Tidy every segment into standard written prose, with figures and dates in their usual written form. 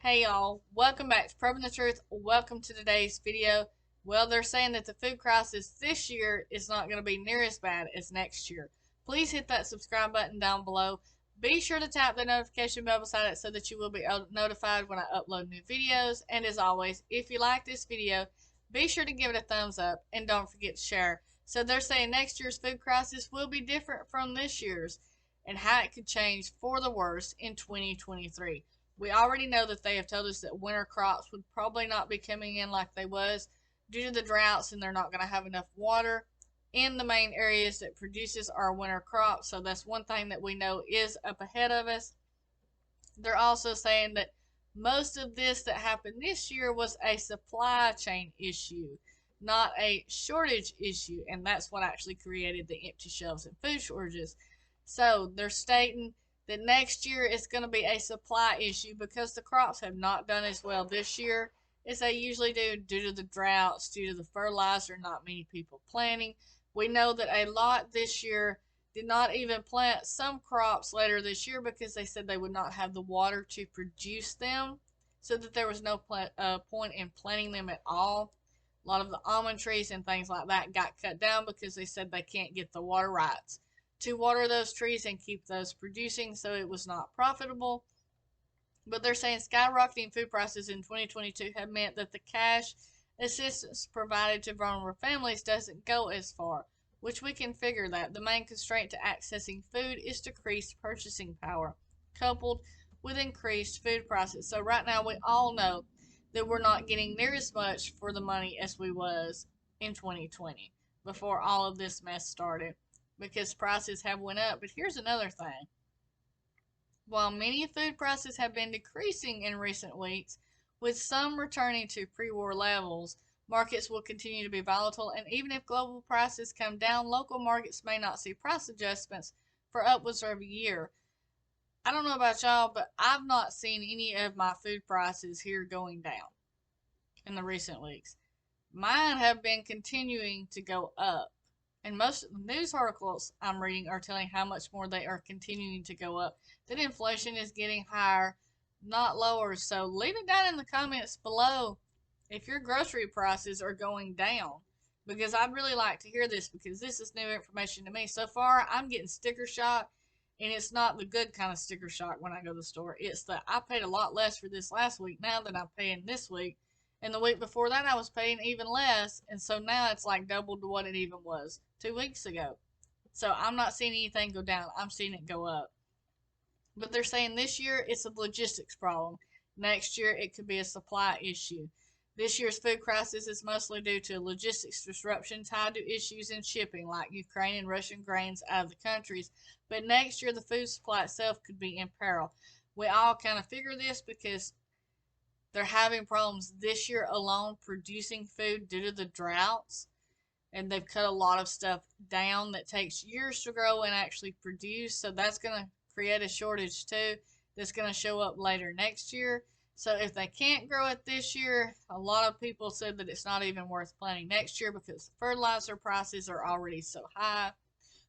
Hey y'all, welcome back to Probing the Truth. Welcome to today's video. Well, they're saying that the food crisis this year is not going to be near as bad as next year. Please hit that subscribe button down below. Be sure to tap the notification bell beside it so that you will be notified when I upload new videos. And as always, if you like this video, be sure to give it a thumbs up and don't forget to share. So they're saying next year's food crisis will be different from this year's and how it could change for the worse in 2023. We already know that they have told us that winter crops would probably not be coming in like they was due to the droughts, and they're not going to have enough water in the main areas that produces our winter crops. So that's one thing that we know is up ahead of us. They're also saying that most of this that happened this year was a supply chain issue, not a shortage issue, and that's what actually created the empty shelves and food shortages. So they're stating that next year is going to be a supply issue because the crops have not done as well this year as they usually do due to the droughts, due to the fertilizer, not many people planting. We know that a lot this year did not even plant some crops later this year because they said they would not have the water to produce them, so that there was no point in planting them at all. A lot of the almond trees and things like that got cut down because they said they can't get the water rights to water those trees and keep those producing, so it was not profitable. But they're saying skyrocketing food prices in 2022 have meant that the cash assistance provided to vulnerable families doesn't go as far, which we can figure that. The main constraint to accessing food is decreased purchasing power, coupled with increased food prices. So right now we all know that we're not getting near as much for the money as we was in 2020 before all of this mess started because prices have went up. But here's another thing. While many food prices have been decreasing in recent weeks, with some returning to pre-war levels, markets will continue to be volatile, and even if global prices come down, local markets may not see price adjustments for upwards of a year. I don't know about y'all, but I've not seen any of my food prices here going down in the recent weeks. Mine have been continuing to go up. And most of the news articles I'm reading are telling how much more they are continuing to go up. That inflation is getting higher, not lower. So leave it down in the comments below if your grocery prices are going down. Because I'd really like to hear this because this is new information to me. So far, I'm getting sticker shock, and it's not the good kind of sticker shock when I go to the store. It's the I paid a lot less for this last week now than I'm paying this week. And the week before that, I was paying even less. And so now it's like double to what it even was 2 weeks ago. So I'm not seeing anything go down. I'm seeing it go up. But they're saying this year it's a logistics problem. Next year it could be a supply issue. This year's food crisis is mostly due to logistics disruption tied to issues in shipping, like Ukraine and Russian grains out of the countries. But next year the food supply itself could be in peril. We all kind of figure this because they're having problems this year alone producing food due to the droughts, and they've cut a lot of stuff down that takes years to grow and actually produce. So that's going to create a shortage too that's going to show up later next year. So if they can't grow it this year, a lot of people said that it's not even worth planting next year because fertilizer prices are already so high.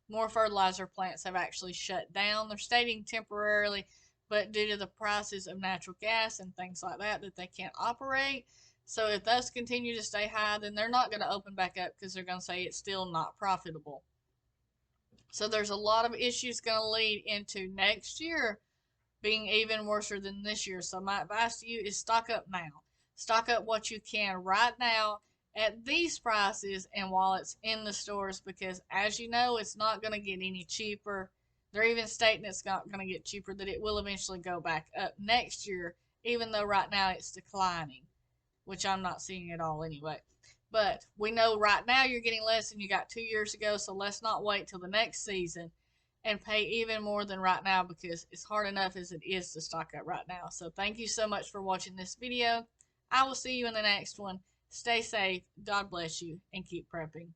More fertilizer plants have actually shut down. They're stating temporarily, but due to the prices of natural gas and things like that, that they can't operate. So if those continue to stay high, then they're not going to open back up because they're going to say it's still not profitable. So there's a lot of issues going to lead into next year being even worse than this year. So my advice to you is stock up now. Stock up what you can right now at these prices and while it's in the stores, because as you know, it's not going to get any cheaper. They're even stating it's not going to get cheaper, that it will eventually go back up next year, even though right now it's declining, which I'm not seeing at all anyway. But we know right now you're getting less than you got 2 years ago, so let's not wait till the next season and pay even more than right now because it's hard enough as it is to stock up right now. So thank you so much for watching this video. I will see you in the next one. Stay safe, God bless you, and keep prepping.